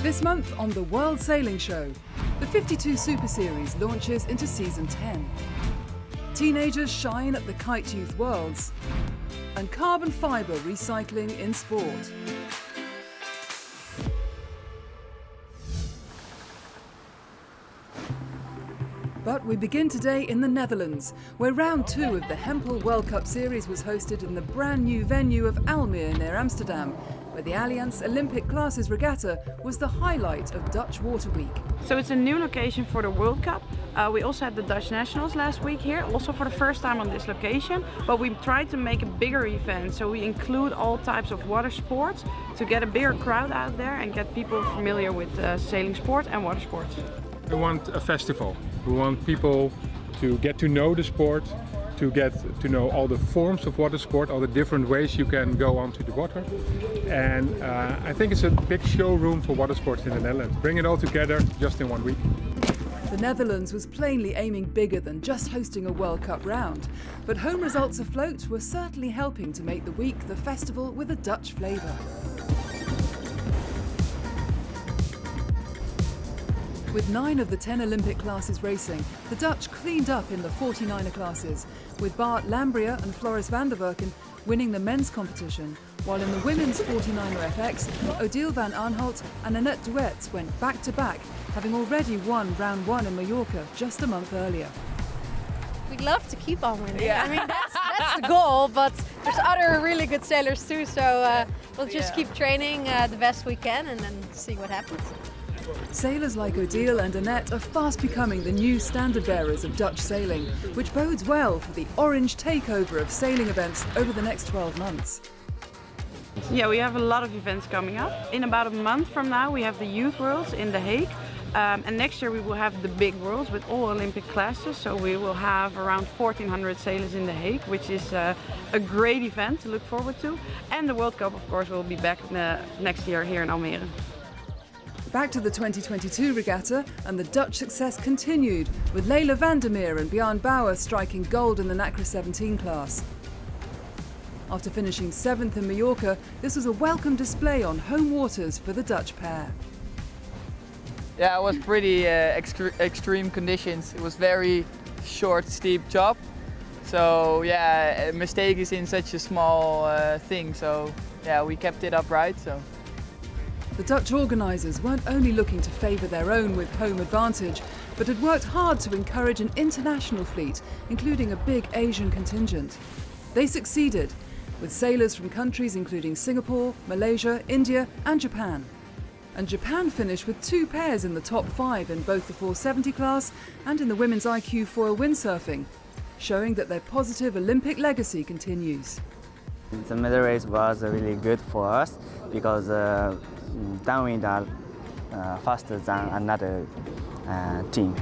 This month on the World Sailing Show, the 52 Super Series launches into Season 10. Teenagers shine at the Kite Youth Worlds, and carbon fibre recycling in sport. But we begin today in the Netherlands, where round 2 of the Hempel World Cup Series was hosted in the brand new venue of Almere near Amsterdam, where the Allianz Olympic Classes Regatta was the highlight of Dutch Water Week. So it's a new location for the World Cup. We also had the Dutch Nationals last week here, also for the first time on this location, but we tried to make a bigger event, so we include all types of water sports to get a bigger crowd out there and get people familiar with sailing sport and water sports. We want a festival. We want people to get to know the sport, to get to know all the forms of water sport, all the different ways you can go onto the water. And I think it's a big showroom for water sports in the Netherlands. Bring it all together just in 1 week. The Netherlands was plainly aiming bigger than just hosting a World Cup round, but home results afloat were certainly helping to make the week the festival with a Dutch flavour. With 9 of the 10 Olympic classes racing, the Dutch cleaned up in the 49er classes, with Bart Lambria and Floris van der Werken winning the men's competition, while in the women's 49er FX, Odile van Aanholt and Annette Duets went back-to-back, having already won round 1 in Mallorca just a month earlier. We'd love to keep on winning. Yeah. I mean, that's the goal, but there's other really good sailors too, so we'll just keep training the best we can and then see what happens. Sailors like Odile and Annette are fast becoming the new standard bearers of Dutch sailing, which bodes well for the orange takeover of sailing events over the next 12 months. Yeah, we have a lot of events coming up. In about a month from now we have the Youth Worlds in The Hague. And next year we will have the big Worlds with all Olympic classes. So we will have around 1,400 sailors in The Hague, which is a great event to look forward to. And the World Cup, of course, will be back next year here in Almere. Back to the 2022 regatta, and the Dutch success continued, with Leila Vandermeer and Björn Bauer striking gold in the NACRA 17 class. After finishing 7th in Mallorca, this was a welcome display on home waters for the Dutch pair. Yeah, it was pretty extreme conditions. It was very short, steep job. So yeah, a mistake is in such a small thing. So yeah, we kept it upright. So. The Dutch organisers weren't only looking to favour their own with home advantage, but had worked hard to encourage an international fleet, including a big Asian contingent. They succeeded, with sailors from countries including Singapore, Malaysia, India and Japan. And Japan finished with 2 pairs in the top 5 in both the 470 class and in the women's IQ foil windsurfing, showing that their positive Olympic legacy continues. The medal race was really good for us because downwind are faster than another team.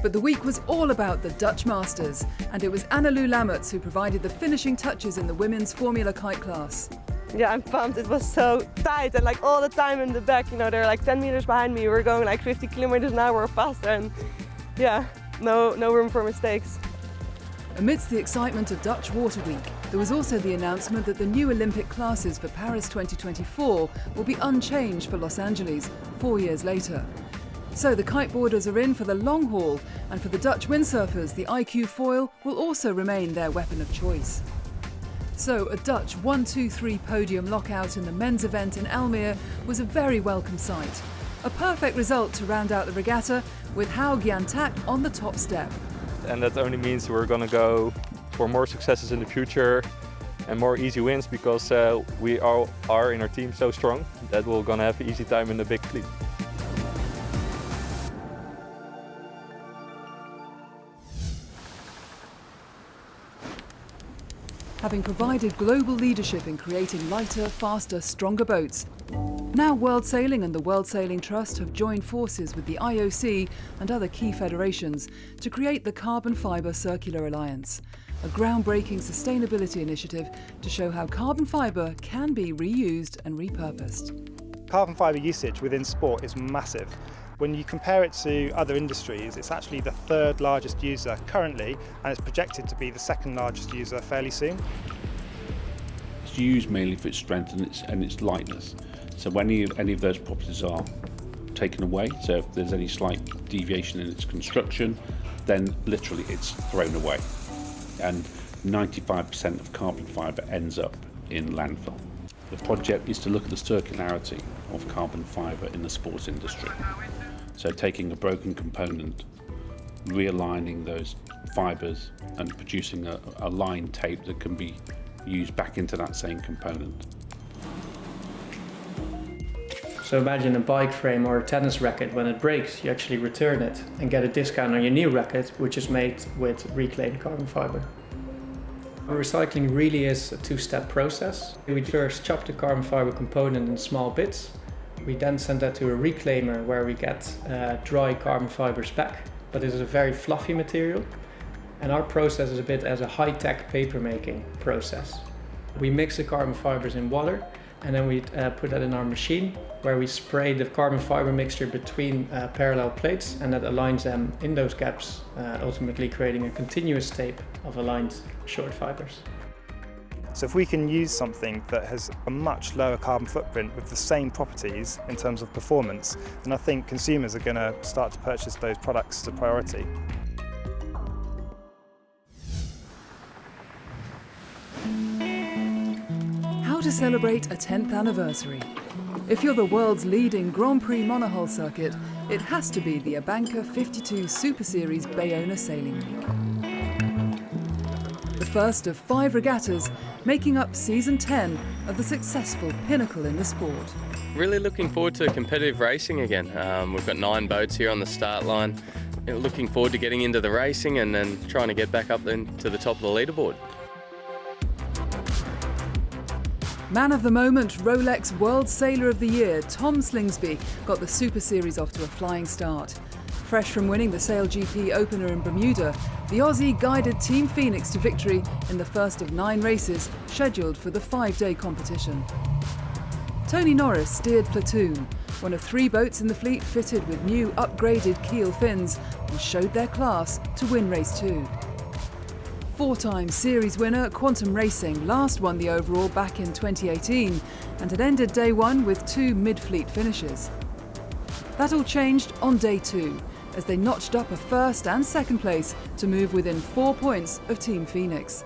But the week was all about the Dutch Masters, and it was Annalou Lammerts who provided the finishing touches in the women's Formula Kite class. Yeah, I'm pumped. It was so tight and like all the time in the back, you know, they're like 10 meters behind me. We were going like 50 kilometers an hour or faster, and yeah, no room for mistakes. Amidst the excitement of Dutch Water Week, there was also the announcement that the new Olympic classes for Paris 2024 will be unchanged for Los Angeles 4 years later. So the kiteboarders are in for the long haul, and for the Dutch windsurfers, the IQ foil will also remain their weapon of choice. So a Dutch 1-2-3 podium lockout in the men's event in Almere was a very welcome sight. A perfect result to round out the regatta, with Hau Gyan Tak on the top step. And that only means we're going to go for more successes in the future and more easy wins, because we all are in our team so strong that we're going to have an easy time in the big fleet. Having provided global leadership in creating lighter, faster, stronger boats, now World Sailing and the World Sailing Trust have joined forces with the IOC and other key federations to create the Carbon Fibre Circular Alliance, a groundbreaking sustainability initiative to show how carbon fibre can be reused and repurposed. Carbon fibre usage within sport is massive. When you compare it to other industries, it's actually the 3rd largest user currently, and it's projected to be the 2nd largest user fairly soon. it's used mainly for its strength and its lightness. So when any of those properties are taken away, so if there's any slight deviation in its construction, then literally it's thrown away. And 95% of carbon fibre ends up in landfill. The project is to look at the circularity of carbon fibre in the sports industry. So taking a broken component, realigning those fibres and producing a line tape that can be used back into that same component. So imagine a bike frame or a tennis racket. When it breaks, you actually return it and get a discount on your new racket, which is made with reclaimed carbon fibre. Recycling really is a two-step process. We first chop the carbon fibre component in small bits. We then send that to a reclaimer where we get dry carbon fibres back, but it is a very fluffy material. And our process is a bit as a high-tech paper making process. We mix the carbon fibres in water and then we put that in our machine where we spray the carbon fibre mixture between parallel plates, and that aligns them in those gaps, ultimately creating a continuous tape of aligned short fibres. So if we can use something that has a much lower carbon footprint with the same properties in terms of performance, then I think consumers are going to start to purchase those products as a priority. How to celebrate a 10th anniversary? If you're the world's leading Grand Prix monohull circuit, it has to be the Abanca 52 Super Series Bayona Sailing Week. The first of 5 regattas, making up season 10 of the successful pinnacle in the sport. Really looking forward to competitive racing again. We've got 9 boats here on the start line. Looking forward to getting into the racing and then trying to get back up then to the top of the leaderboard. Man of the moment, Rolex World Sailor of the Year, Tom Slingsby, got the Super Series off to a flying start. Fresh from winning the Sail GP opener in Bermuda, the Aussie guided Team Phoenix to victory in the first of 9 races scheduled for the 5-day competition. Tony Norris steered Platoon, one of 3 boats in the fleet fitted with new upgraded keel fins, and showed their class to win race 2. 4-time series winner Quantum Racing last won the overall back in 2018 and had ended day 1 with 2 mid-fleet finishes. That all changed on day 2 as they notched up a first and second place to move within 4 points of Team Phoenix.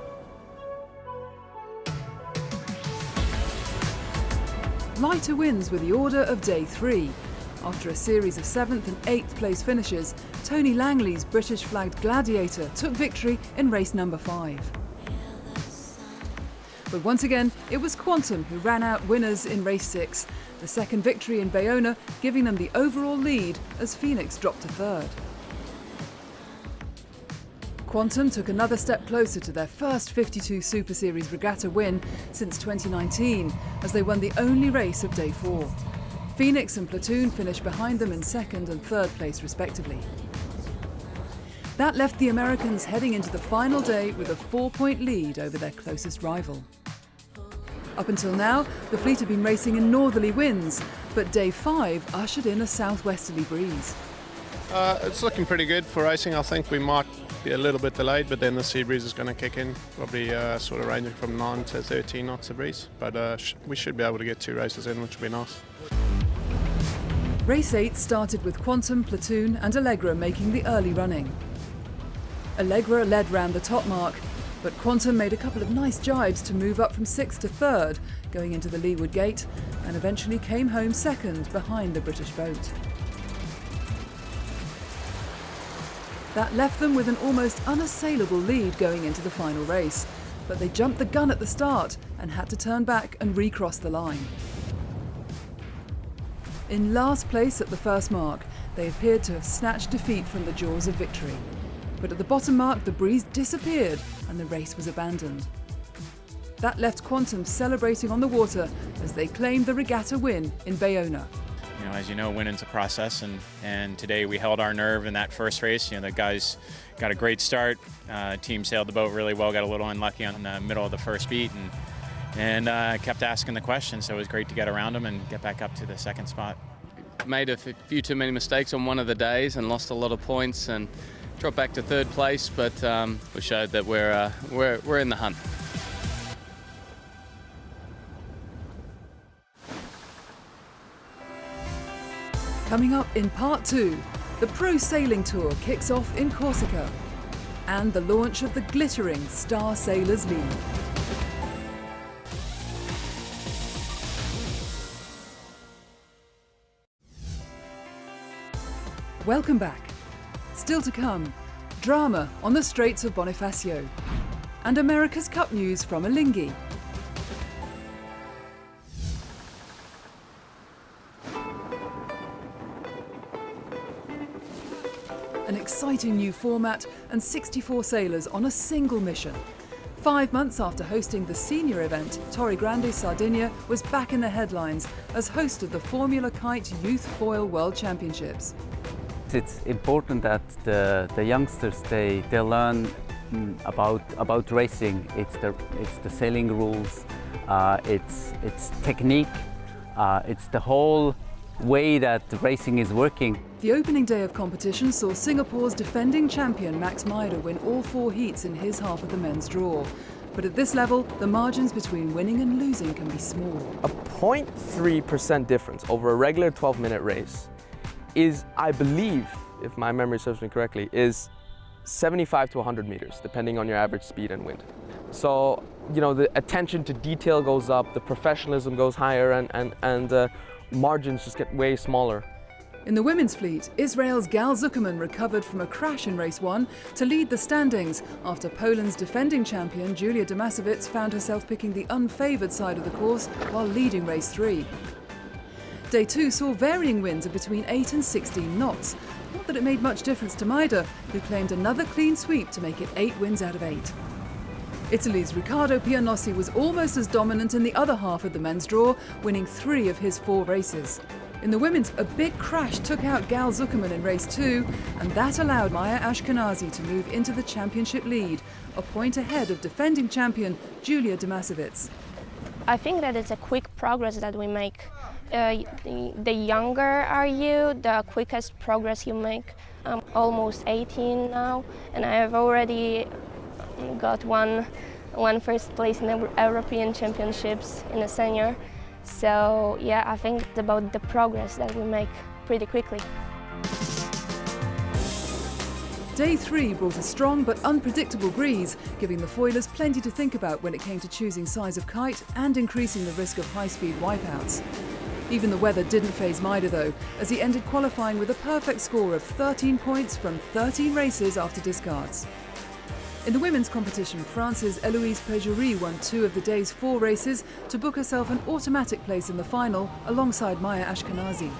Lighter wins were the order of day 3. After a series of 7th and 8th place finishes, Tony Langley's British flagged Gladiator took victory in race number 5. But once again, it was Quantum who ran out winners in race 6, the second victory in Bayona giving them the overall lead as Phoenix dropped to 3rd. Quantum took another step closer to their first 52 Super Series regatta win since 2019 as they won the only race of day 4. Phoenix and Platoon finished behind them in 2nd and 3rd place respectively. That left the Americans heading into the final day with a 4-point lead over their closest rival. Up until now, the fleet have been racing in northerly winds, but day 5 ushered in a southwesterly breeze. It's looking pretty good for racing. I think we might be a little bit delayed, but then the sea breeze is going to kick in, probably sort of ranging from 9 to 13 knots of breeze. But we should be able to get 2 races in, which will be nice. Race 8 started with Quantum, Platoon and Allegra making the early running. Allegra led round the top mark, but Quantum made a couple of nice jibes to move up from 6th to 3rd, going into the leeward gate, and eventually came home 2nd behind the British boat. That left them with an almost unassailable lead going into the final race, but they jumped the gun at the start and had to turn back and recross the line. In last place at the first mark, they appeared to have snatched defeat from the jaws of victory. But at the bottom mark, the breeze disappeared and the race was abandoned. That left Quantum celebrating on the water as they claimed the regatta win in Bayona. You know, as you know, winning's a process, and today we held our nerve in that first race. You know, the guys got a great start. Team sailed the boat really well, got a little unlucky on the middle of the first beat, and kept asking the question, so it was great to get around them and get back up to the 2nd spot. Made a few too many mistakes on one of the days and lost a lot of points and dropped back to 3rd place, but we showed that we're in the hunt. Coming up in part 2, the Pro Sailing Tour kicks off in Corsica and the launch of the glittering Star Sailors League. Welcome back. Still to come, drama on the Straits of Bonifacio and America's Cup news from Alinghi. An exciting new format and 64 sailors on a single mission. 5 months after hosting the senior event, Torre Grande Sardinia was back in the headlines as host of the Formula Kite Youth Foil World Championships. It's important that the youngsters they learn about racing. It's the sailing rules, it's technique, it's the whole way that racing is working. The opening day of competition saw Singapore's defending champion Max Meider win all 4 heats in his half of the men's draw. But at this level, the margins between winning and losing can be small. A 0.3% difference over a regular 12-minute race is, I believe, if my memory serves me correctly, is 75 to 100 meters, depending on your average speed and wind. So, you know, the attention to detail goes up, the professionalism goes higher, and margins just get way smaller. In the women's fleet, Israel's Gal Zuckerman recovered from a crash in race 1 to lead the standings after Poland's defending champion Julia Domasowicz found herself picking the unfavoured side of the course while leading race 3. Day 2 saw varying winds of between 8 and 16 knots. Not that it made much difference to Meider, who claimed another clean sweep to make it 8 wins out of 8. Italy's Riccardo Pianossi was almost as dominant in the other half of the men's draw, winning 3 of his 4 races. In the women's, a big crash took out Gal Zuckerman in race 2, and that allowed Maya Ashkenazi to move into the championship lead, a point ahead of defending champion Julia Domasowicz. I think that it's a quick progress that we make. The younger are you, the quickest progress you make. I'm almost 18 now, and I have already got one first place in the European Championships in a senior. So yeah, I think it's about the progress that we make pretty quickly. Day 3 brought a strong but unpredictable breeze, giving the foilers plenty to think about when it came to choosing size of kite and increasing the risk of high-speed wipeouts. Even the weather didn't faze Meider though, as he ended qualifying with a perfect score of 13 points from 13 races after discards. In the women's competition, France's Eloise Péjury won 2 of the day's 4 races to book herself an automatic place in the final alongside Maya Ashkenazi.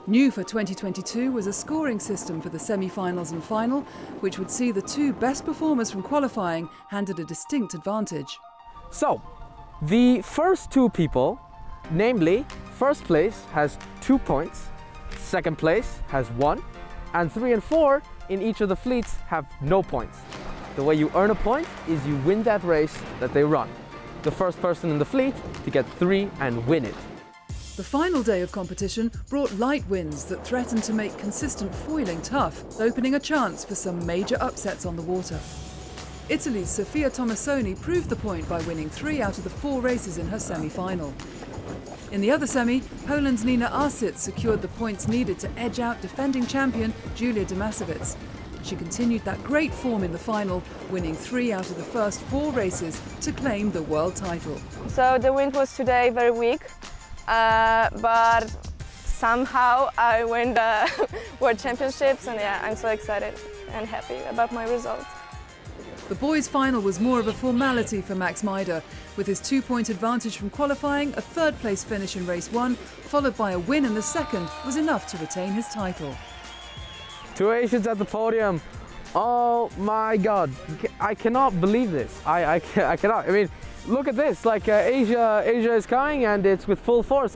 New for 2022 was a scoring system for the semi-finals and final, which would see the 2 best performers from qualifying handed a distinct advantage. So, the first 2 people, namely, first place has 2 points, second place has 1, and 3 and 4 in each of the fleets have no points. The way you earn a point is you win that race that they run. The first person in the fleet to get 3 and win it. The final day of competition brought light winds that threatened to make consistent foiling tough, opening a chance for some major upsets on the water. Italy's Sofia Tomassoni proved the point by winning 3 out of the 4 races in her semi-final. In the other semi, Poland's Nina Arsic secured the points needed to edge out defending champion Julia Domasowicz. She continued that great form in the final, winning 3 out of the first 4 races to claim the world title. So the wind was today very weak, but somehow I win the World Championships, and yeah, I'm so excited and happy about my result. The boys' final was more of a formality for Max Meider. With his 2-point advantage from qualifying, a 3rd place finish in race 1, followed by a win in the 2nd, was enough to retain his title. 2 Asians at the podium. Oh my God, I cannot believe this. I cannot. I mean, look at this. Like Asia is coming, and it's with full force.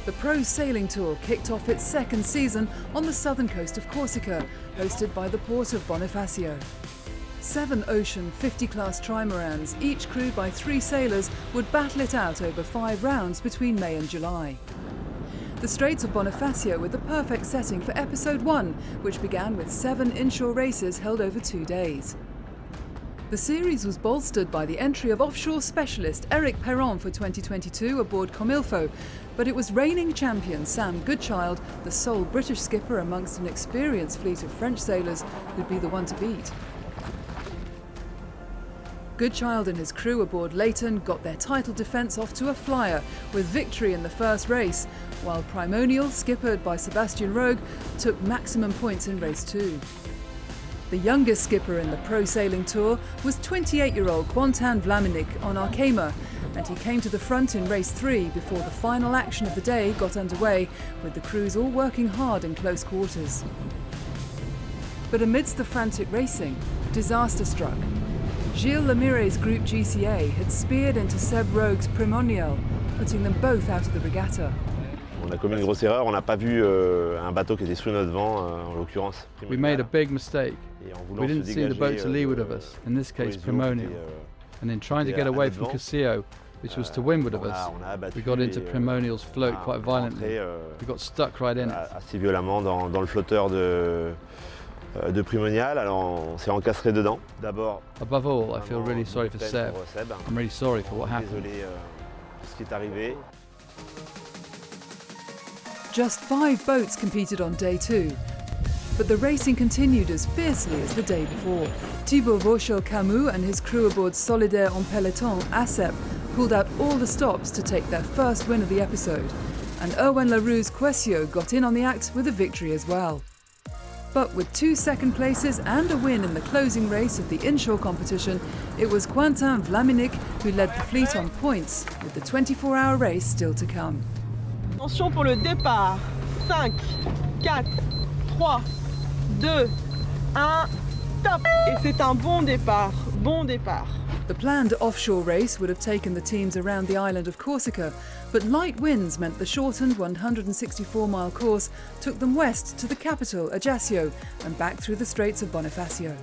The Pro Sailing Tour kicked off its 2nd season on the southern coast of Corsica, hosted by the port of Bonifacio. 7 Ocean 50-class trimarans, each crewed by 3 sailors, would battle it out over 5 rounds between May and July. The Straits of Bonifacio were the perfect setting for episode 1, which began with 7 inshore races held over 2 days. The series was bolstered by the entry of offshore specialist Eric Perron for 2022 aboard Comilfo, but it was reigning champion Sam Goodchild, the sole British skipper amongst an experienced fleet of French sailors, who'd be the one to beat. Goodchild and his crew aboard Leighton got their title defence off to a flyer with victory in the first race, while Primonial, skippered by Sebastian Rogue, took maximum points in race 2. The youngest skipper in the Pro Sailing Tour was 28-year-old Quentin Vlaminck on Arkema, and he came to the front in race 3 before the final action of the day got underway, with the crews all working hard in close quarters. But amidst the frantic racing, disaster struck. Gilles Lemire's Group GCA had speared into Seb Rogue's Primonial, putting them both out of the regatta. On a commis une grosse erreur, on n'a pas vu un bateau qui était sous notre vent, en l'occurrence. We made a big mistake. We didn't see the boat to leeward of us, in this case Primonial. And in trying to get away from Casio, which was to windward of us, we got into Primonial's float quite violently. We got stuck right in it. Assez violemment dans le flotteur de Primonial, alors on s'est encastré dedans. D'abord. Above all, I feel really sorry for Seb. I'm really sorry for what happened. Désolé de ce qui est arrivé. Just 5 boats competed on day 2, but the racing continued as fiercely as the day before. Thibaut Vauchel-Camus and his crew aboard Solidaire en Peloton, ASEP, pulled out all the stops to take their first win of the episode, and Erwan Laroux's Quessio got in on the act with a victory as well. But with 2 second places and a win in the closing race of the inshore competition, it was Quentin Vlaminck who led the fleet on points, with the 24-hour race still to come. Attention pour le départ. 5, 4, 3, 2, 1, top! Et c'est un bon départ, bon départ. The planned offshore race would have taken the teams around the island of Corsica, but light winds meant the shortened 164-mile course took them west to the capital, Ajaccio, and back through the Straits of Bonifacio.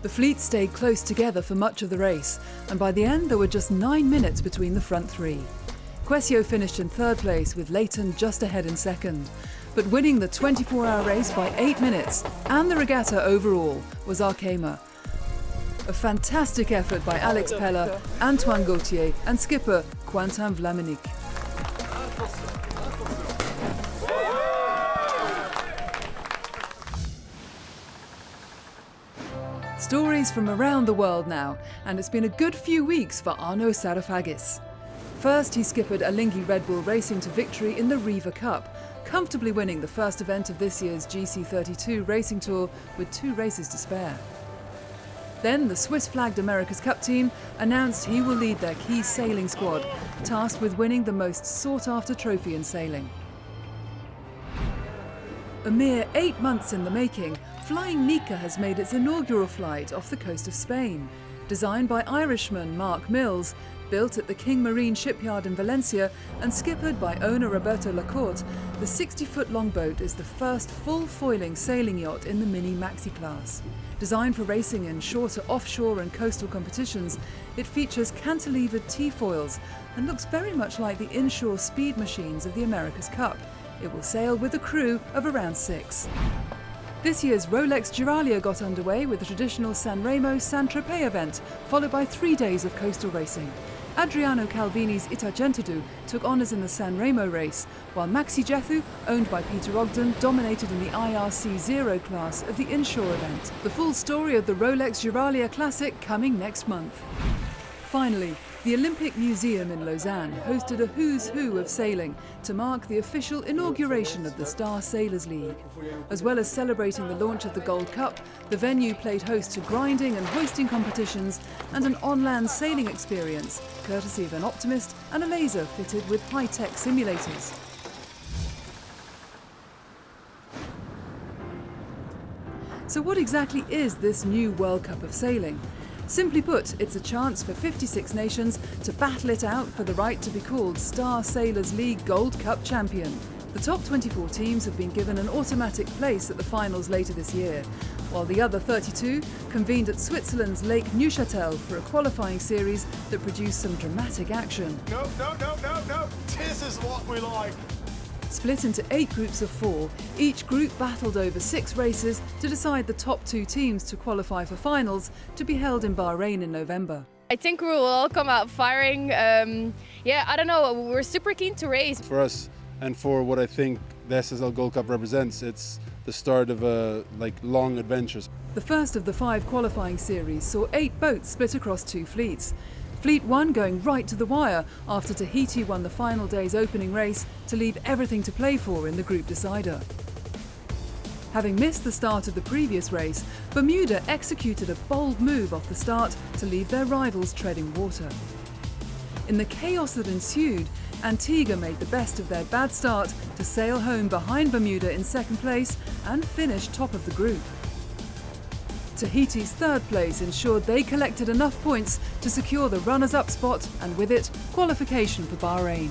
The fleet stayed close together for much of the race, and by the end there were just 9 minutes between the front 3. Quessio finished in 3rd place, with Leighton just ahead in 2nd. But winning the 24-hour race by 8 minutes, and the regatta overall, was Arkema. A fantastic effort by Alex Pella, Antoine Gauthier and skipper Quentin Vlaminck. Stories from around the world now, and it's been a good few weeks for Arnaud Sarafagis. First, he skippered Alinghi Red Bull Racing to victory in the Riva Cup, comfortably winning the first event of this year's GC32 Racing Tour with 2 races to spare. Then the Swiss-flagged America's Cup team announced he will lead their key sailing squad, tasked with winning the most sought-after trophy in sailing. A mere 8 months in the making, Flying Nika has made its inaugural flight off the coast of Spain. Designed by Irishman Mark Mills, built at the King Marine shipyard in Valencia and skippered by owner Roberto Lacorte, the 60-foot longboat is the first full-foiling sailing yacht in the Mini Maxi class. Designed for racing in shorter offshore and coastal competitions, it features cantilevered T-foils and looks very much like the inshore speed machines of the America's Cup. It will sail with a crew of around 6. This year's Rolex Duralia got underway with the traditional Sanremo-San Tropez event, followed by 3 days of coastal racing. Adriano Calvini's Itagentadu took honours in the Sanremo race, while Maxi Jethu, owned by Peter Ogden, dominated in the IRC Zero class of the inshore event. The full story of the Rolex Duralia Classic coming next month. Finally, the Olympic Museum in Lausanne hosted a who's who of sailing to mark the official inauguration of the Star Sailors League. As well as celebrating the launch of the Gold Cup, the venue played host to grinding and hoisting competitions and an on-land sailing experience, courtesy of an Optimist and a laser fitted with high-tech simulators. So what exactly is this new World Cup of Sailing? Simply put, it's a chance for 56 nations to battle it out for the right to be called Star Sailors League Gold Cup champion. The top 24 teams have been given an automatic place at the finals later this year, while the other 32 convened at Switzerland's Lake Neuchâtel for a qualifying series that produced some dramatic action. No. This is what we like. Split into 8 groups of 4, each group battled over 6 races to decide the top 2 teams to qualify for finals to be held in Bahrain in November. I think we will all come out firing. Yeah, I don't know, we're super keen to race. For us and for what I think the SSL Gold Cup represents, it's the start of a long adventures. The first of the 5 qualifying series saw 8 boats split across 2 fleets. Fleet 1 going right to the wire after Tahiti won the final day's opening race to leave everything to play for in the group decider. Having missed the start of the previous race, Bermuda executed a bold move off the start to leave their rivals treading water. In the chaos that ensued, Antigua made the best of their bad start to sail home behind Bermuda in 2nd place and finish top of the group. Tahiti's 3rd place ensured they collected enough points to secure the runners-up spot and with it, qualification for Bahrain.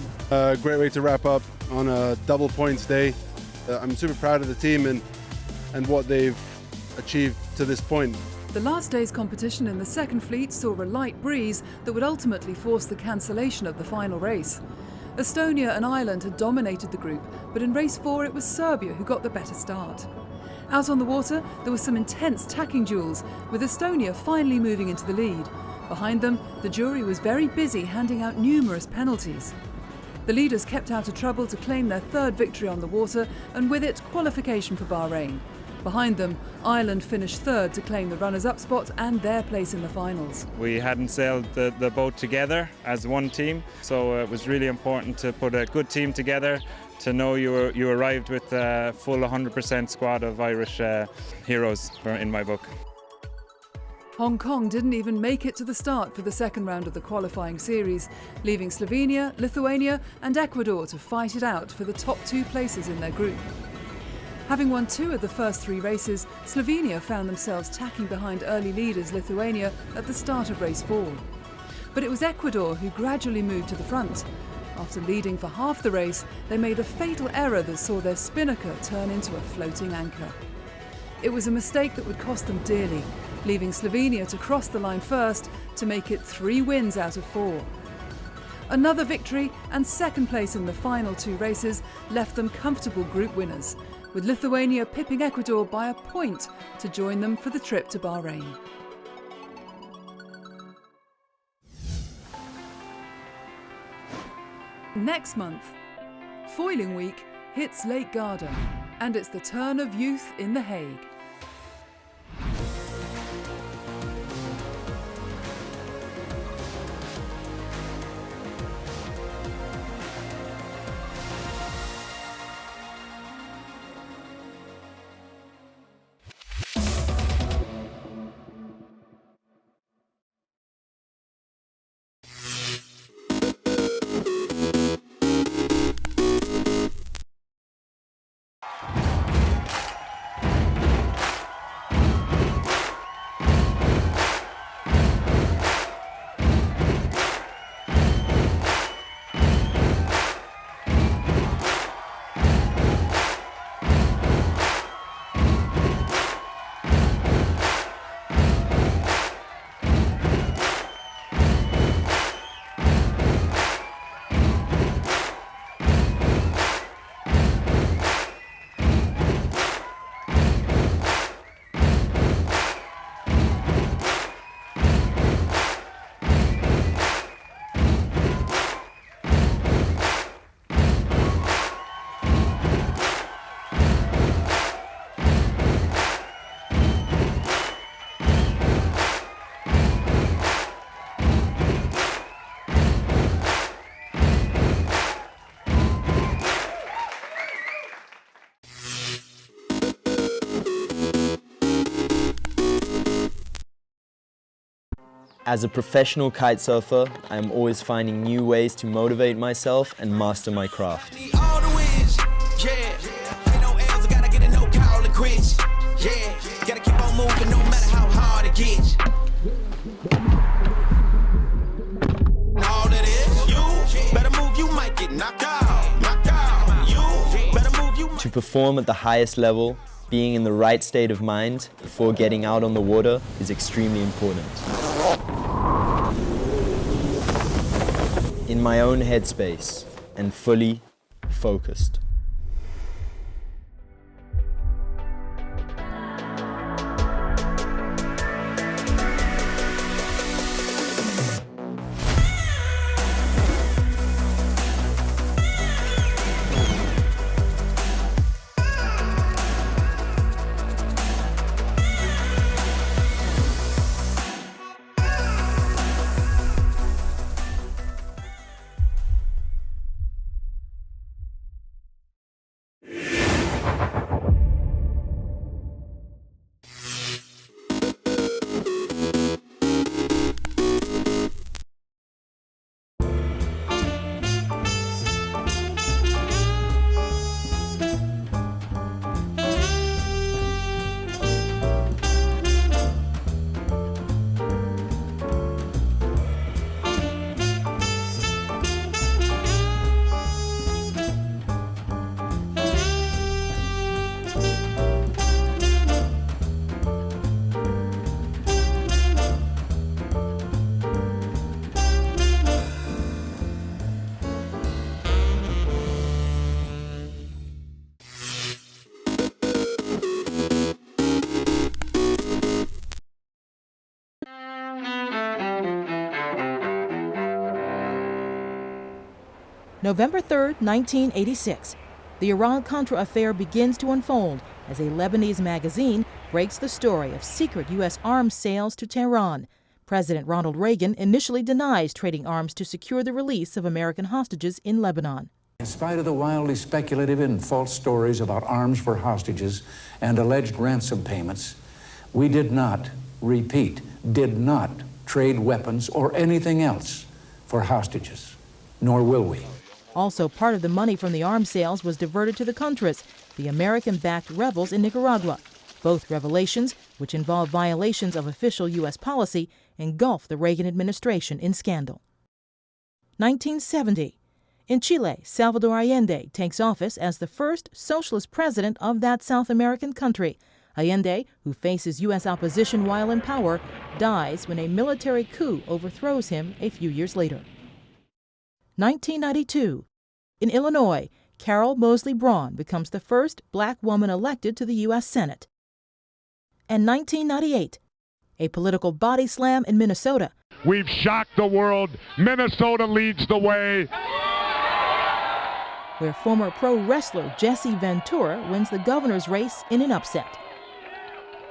Great way to wrap up on a double points day. I'm super proud of the team and what they've achieved to this point. The last day's competition in the 2nd fleet saw a light breeze that would ultimately force the cancellation of the final race. Estonia and Ireland had dominated the group, but in race 4 it was Serbia who got the better start. Out on the water, there were some intense tacking duels, with Estonia finally moving into the lead. Behind them, the jury was very busy handing out numerous penalties. The leaders kept out of trouble to claim their 3rd victory on the water, and with it, qualification for Bahrain. Behind them, Ireland finished 3rd to claim the runners-up spot and their place in the finals. We hadn't sailed the boat together as one team, so it was really important to put a good team together, to know you arrived with a full 100% squad of Irish heroes in my book. Hong Kong didn't even make it to the start for the 2nd round of the qualifying series, leaving Slovenia, Lithuania and Ecuador to fight it out for the top 2 places in their group. Having won 2 of the first 3 races, Slovenia found themselves tacking behind early leaders Lithuania at the start of race 4. But it was Ecuador who gradually moved to the front. After leading for half the race, they made a fatal error that saw their spinnaker turn into a floating anchor. It was a mistake that would cost them dearly, leaving Slovenia to cross the line first to make it 3 wins out of 4. Another victory and 2nd place in the final 2 races left them comfortable group winners, with Lithuania pipping Ecuador by a point to join them for the trip to Bahrain. Next month, Foiling Week hits Lake Garda, and it's the turn of youth in The Hague. As a professional kite surfer, I am always finding new ways to motivate myself and master my craft. To perform at the highest level, being in the right state of mind before getting out on the water is extremely important. In my own headspace and fully focused. November 3, 1986. The Iran-Contra affair begins to unfold as a Lebanese magazine breaks the story of secret U.S. arms sales to Tehran. President Ronald Reagan initially denies trading arms to secure the release of American hostages in Lebanon. In spite of the wildly speculative and false stories about arms for hostages and alleged ransom payments, we did not trade weapons or anything else for hostages, nor will we. Also, part of the money from the arms sales was diverted to the Contras, the American-backed rebels in Nicaragua. Both revelations, which involve violations of official U.S. policy, engulf the Reagan administration in scandal. 1970. In Chile, Salvador Allende takes office as the first socialist president of that South American country. Allende, who faces U.S. opposition while in power, dies when a military coup overthrows him a few years later. 1992. In Illinois, Carol Moseley Braun becomes the first black woman elected to the U.S. Senate. And 1998, a political body slam in Minnesota. We've shocked the world. Minnesota leads the way. Where former pro wrestler Jesse Ventura wins the governor's race in an upset.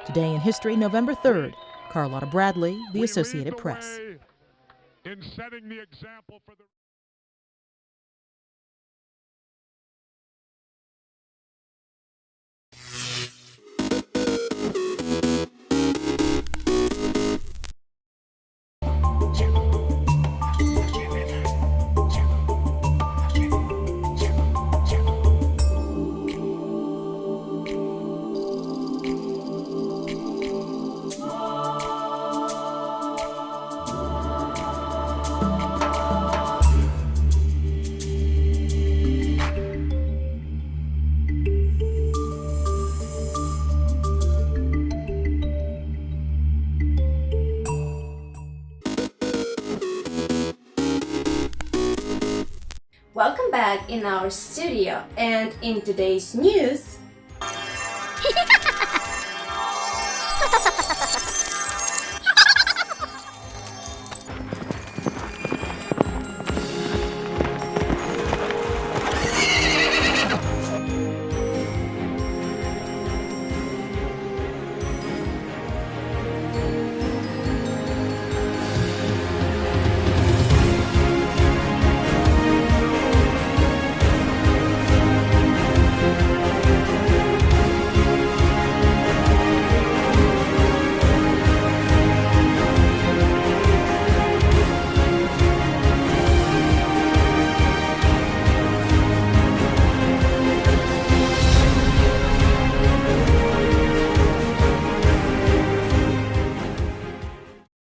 Today in history, November 3rd. Carlotta Bradley, The Associated Press. In setting the example for the Welcome back in our studio, and in today's news,